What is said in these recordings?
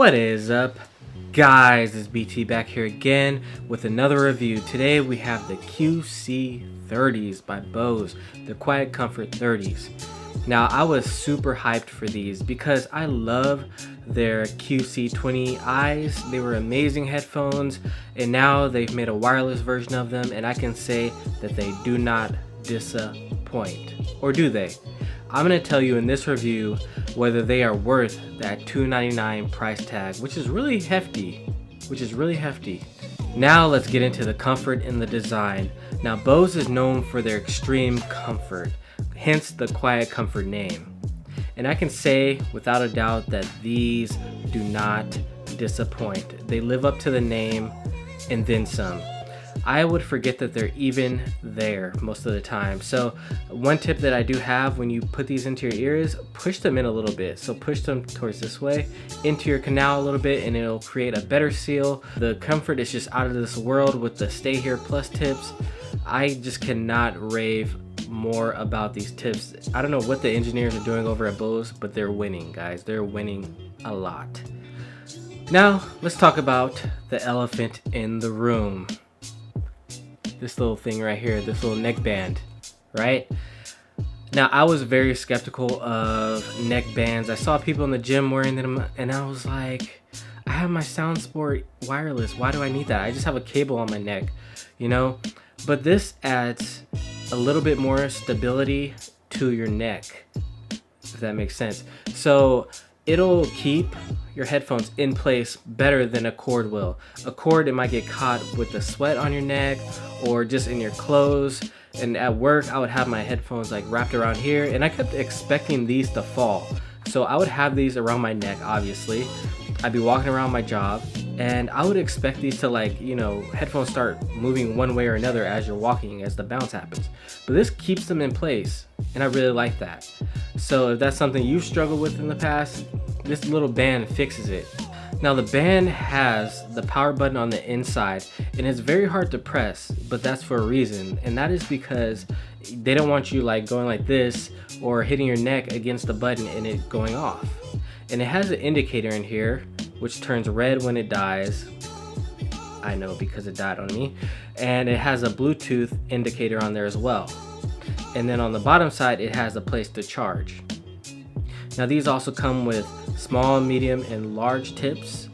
What is up, guys? It's BT back here again with another review. Today we have the QC30's by Bose, the Quiet Comfort 30's. Now I was super hyped for these because I love their QC30's. They were amazing headphones, and now they've made a wireless version of them, and I can say that they do not disappoint. Or do they? I'm going to tell you in this review whether they are worth that $299 price tag, which is really hefty. Now let's get into the comfort and the design. Now Bose is known for their extreme comfort, hence the Quiet Comfort name. And I can say without a doubt that these do not disappoint. They live up to the name and then some. I would forget that they're even there most of the time. So one tip that I do have when you put these into your ears, push them in a little bit. So push them towards this way into your canal a little bit, and it'll create a better seal. The comfort is just out of this world with the Stay Here Plus tips. I just cannot rave more about these tips. I don't know what the engineers are doing over at Bose, but they're winning, guys. They're winning a lot. Now let's talk about the elephant in the room. This little thing right here, this little neck band, right? Now I was very skeptical of neck bands. I saw people in the gym wearing them, and I was like, I have my SoundSport wireless. Why do I need that? I just have a cable on my neck, you know? But this adds a little bit more stability to your neck, if that makes sense. So it'll keep your headphones in place better than a cord will. A cord, it might get caught with the sweat on your neck or just in your clothes. And at work, I would have my headphones like wrapped around here, and I kept expecting these to fall. So I would have these around my neck, obviously. I'd be walking around my job, and I would expect these to, like, you know, headphones start moving one way or another as you're walking, as the bounce happens. But this keeps them in place, and I really like that. So if that's something you've struggled with in the past, this little band fixes it. Now the band has the power button on the inside, and it's very hard to press, but that's for a reason, and that is because they don't want you like going like this or hitting your neck against the button and it going off. And it has an indicator in here which turns red when it dies. I know because it died on me. And it has a Bluetooth indicator on there as well. And then on the bottom side it has a place to charge. Now these also come with small, medium, and large tips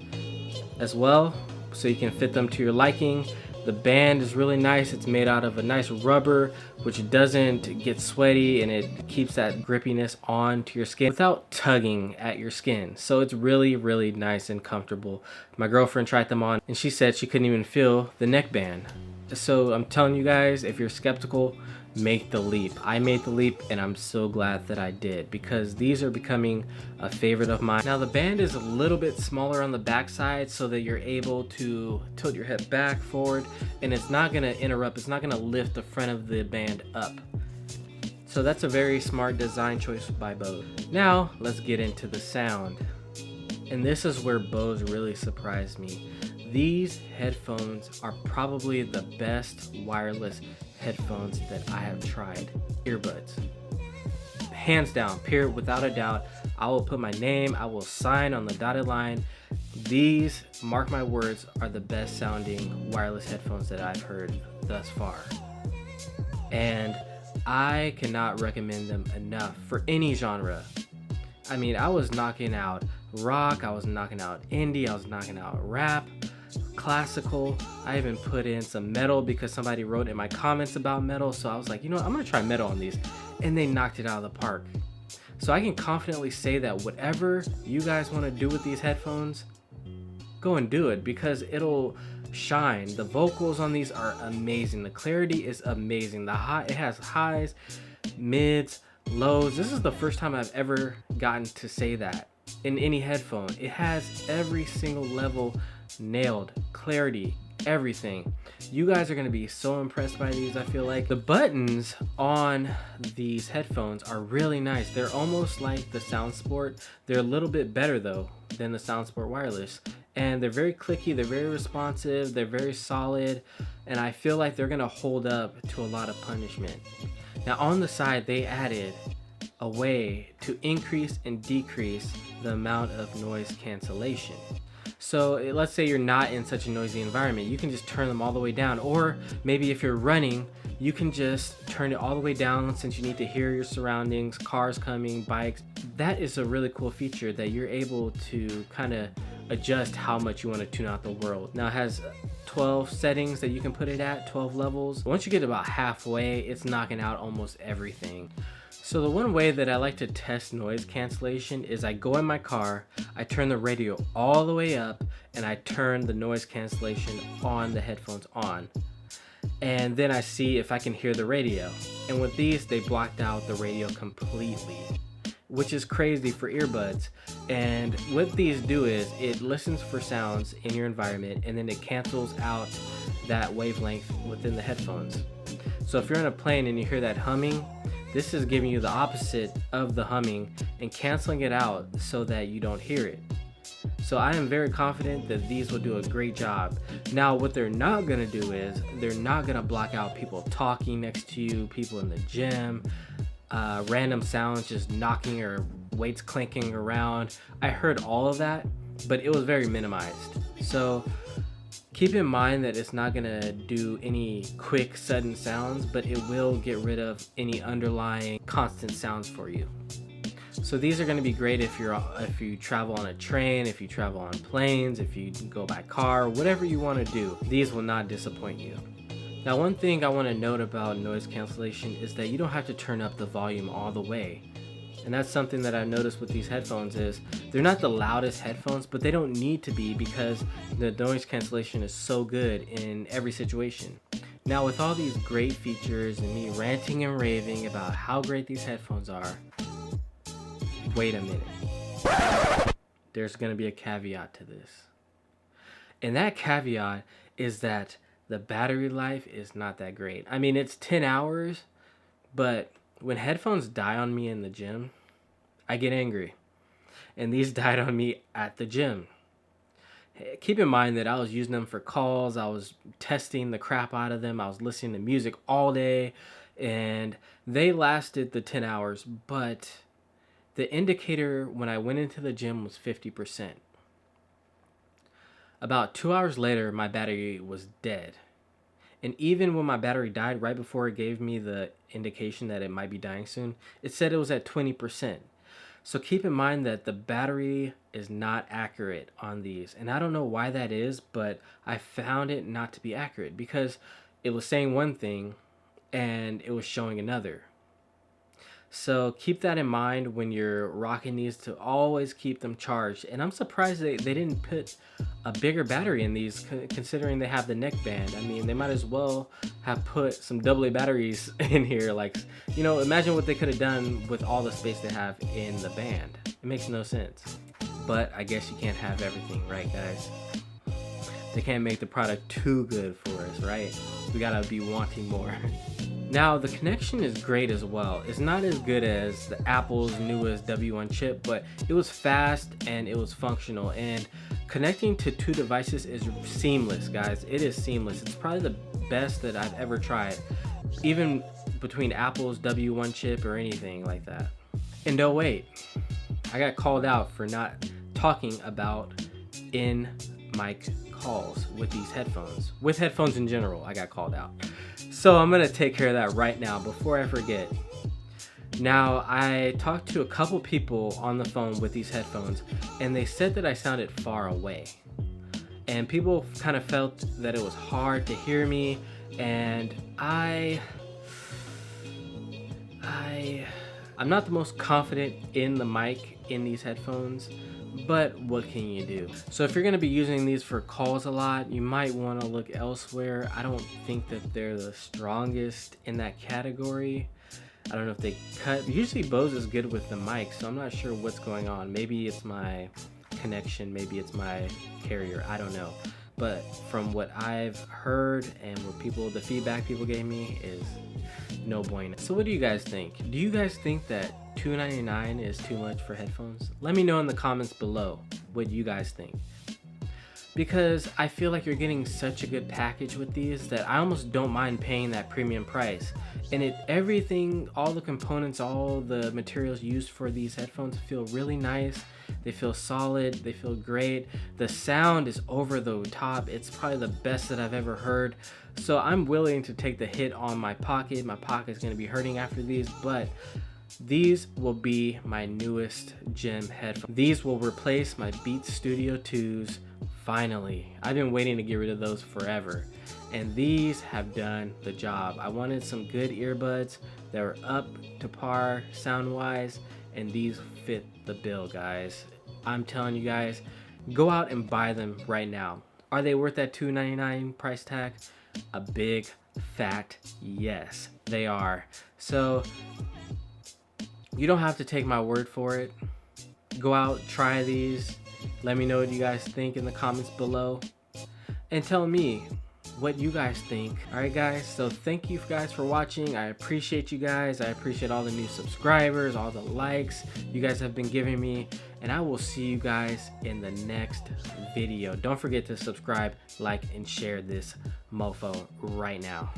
as well, so you can fit them to your liking. The band is really nice. It's made out of a nice rubber, which doesn't get sweaty, and it keeps that grippiness onto your skin without tugging at your skin. So it's really, really nice and comfortable. My girlfriend tried them on, and she said she couldn't even feel the neck band. So I'm telling you guys, if you're skeptical, make the leap. I made the leap, and I'm so glad that I did, because these are becoming a favorite of mine. Now the band is a little bit smaller on the back side so that you're able to tilt your head back, forward, and it's not going to interrupt. It's not going to lift the front of the band up. So that's a very smart design choice by Bose. Now let's get into the sound. And this is where Bose really surprised me. These headphones are probably the best wireless headphones that I have tried. Earbuds. Hands down, period, without a doubt. I will put my name, I will sign on the dotted line. These, mark my words, are the best sounding wireless headphones that I've heard thus far. And I cannot recommend them enough for any genre. I mean, I was knocking out rock, I was knocking out indie, I was knocking out rap, classical. I even put in some metal because somebody wrote in my comments about metal. So I was like, you know what, I'm gonna try metal on these, and they knocked it out of the park. So I can confidently say that whatever you guys want to do with these headphones, go and do it, because it'll shine. The vocals on these are amazing. The clarity is amazing. It has highs, mids, lows. This is the first time I've ever gotten to say that in any headphone. It has every single level nailed. Clarity, everything. You guys are going to be so impressed by these. I feel like the buttons on these headphones are really nice. They're almost like the SoundSport. They're a little bit better though than the SoundSport wireless, and they're very clicky, they're very responsive, they're very solid, and I feel like they're going to hold up to a lot of punishment. Now on the side they added a way to increase and decrease the amount of noise cancellation. So let's say you're not in such a noisy environment, you can just turn them all the way down. Or maybe if you're running, you can just turn it all the way down since you need to hear your surroundings, cars coming, bikes. That is a really cool feature that you're able to kind of adjust how much you want to tune out the world. Now it has 12 settings that you can put it at, 12 levels. Once you get about halfway, it's knocking out almost everything. So the one way that I like to test noise cancellation is I go in my car, I turn the radio all the way up, and I turn the noise cancellation on the headphones on. And then I see if I can hear the radio. And with these, they blocked out the radio completely, which is crazy for earbuds. And what these do is it listens for sounds in your environment, and then it cancels out that wavelength within the headphones. So if you're on a plane and you hear that humming, this is giving you the opposite of the humming and canceling it out so that you don't hear it. So I am very confident that these will do a great job. Now what they're not gonna do is they're not gonna block out people talking next to you, people in the gym, random sounds just knocking or weights clinking around. I heard all of that, but it was very minimized. So keep in mind that it's not gonna do any quick sudden sounds, but it will get rid of any underlying constant sounds for you. So these are going to be great if you travel on a train, if you travel on planes, if you go by car, whatever you want to do. These will not disappoint you. Now one thing I want to note about noise cancellation is that you don't have to turn up the volume all the way. And that's something that I've noticed with these headphones is they're not the loudest headphones, but they don't need to be because the noise cancellation is so good in every situation. Now with all these great features and me ranting and raving about how great these headphones are, wait a minute. There's going to be a caveat to this. And that caveat is that the battery life is not that great. I mean, it's 10 hours, but when headphones die on me in the gym, I get angry. And these died on me at the gym. Keep in mind that I was using them for calls, I was testing the crap out of them, I was listening to music all day, and they lasted the 10 hours, but the indicator when I went into the gym was 50%. About 2 hours later, my battery was dead. And even when my battery died, right before it gave me the indication that it might be dying soon, it said it was at 20%. So keep in mind that the battery is not accurate on these. And I don't know why that is, but I found it not to be accurate because it was saying one thing and it was showing another. So keep that in mind when you're rocking these, to always keep them charged. And I'm surprised they didn't put a bigger battery in these, considering they have the neck band. I mean, they might as well have put some AA batteries in here. Like, you know, imagine what they could have done with all the space they have in the band. It makes no sense. But I guess you can't have everything, right, guys? They can't make the product too good for us, right? We gotta be wanting more. Now the connection is great as well. It's not as good as the Apple's newest W1 chip, but it was fast and it was functional, and connecting to two devices is seamless, guys. It is seamless. It's probably the best that I've ever tried, even between Apple's W1 chip or anything like that. And oh wait, I got called out for not talking about in mic calls with these headphones. With headphones in general, I got called out. So I'm gonna take care of that right now before I forget. Now, I talked to a couple people on the phone with these headphones, and they said that I sounded far away. And people kind of felt that it was hard to hear me, and I'm not the most confident in the mic in these headphones, but what can you do? So if you're going to be using these for calls a lot, you might want to look elsewhere. I don't think that they're the strongest in that category. I don't know if they cut. Usually Bose is good with the mic, so I'm not sure what's going on. Maybe it's my connection, maybe it's my carrier, I don't know. But from what I've heard and what the feedback people gave me is no bueno. So what do you guys think? Do you guys think that $299 is too much for headphones? Let me know in the comments below what you guys think. because I feel like you're getting such a good package with these that I almost don't mind paying that premium price. And everything, all the components, all the materials used for these headphones feel really nice. They feel solid, they feel great. The sound is over the top. It's probably the best that I've ever heard. So I'm willing to take the hit on my pocket. My pocket's gonna be hurting after these, but these will be my newest gym headphones. These will replace my Beats Studio 2's. Finally, I've been waiting to get rid of those forever, and these have done the job. I wanted some good earbuds that were up to par sound wise, and these fit the bill, guys. I'm telling you guys, go out and buy them right now. Are they worth that $299 price tag? A big fat yes, they are. So you don't have to take my word for it. Go out, try these. Let me know what you guys think in the comments below, and tell me what you guys think. Alright guys, so thank you guys for watching. I appreciate you guys. I appreciate all the new subscribers, all the likes you guys have been giving me, and I will see you guys in the next video. Don't forget to subscribe, like, and share this mofo right now.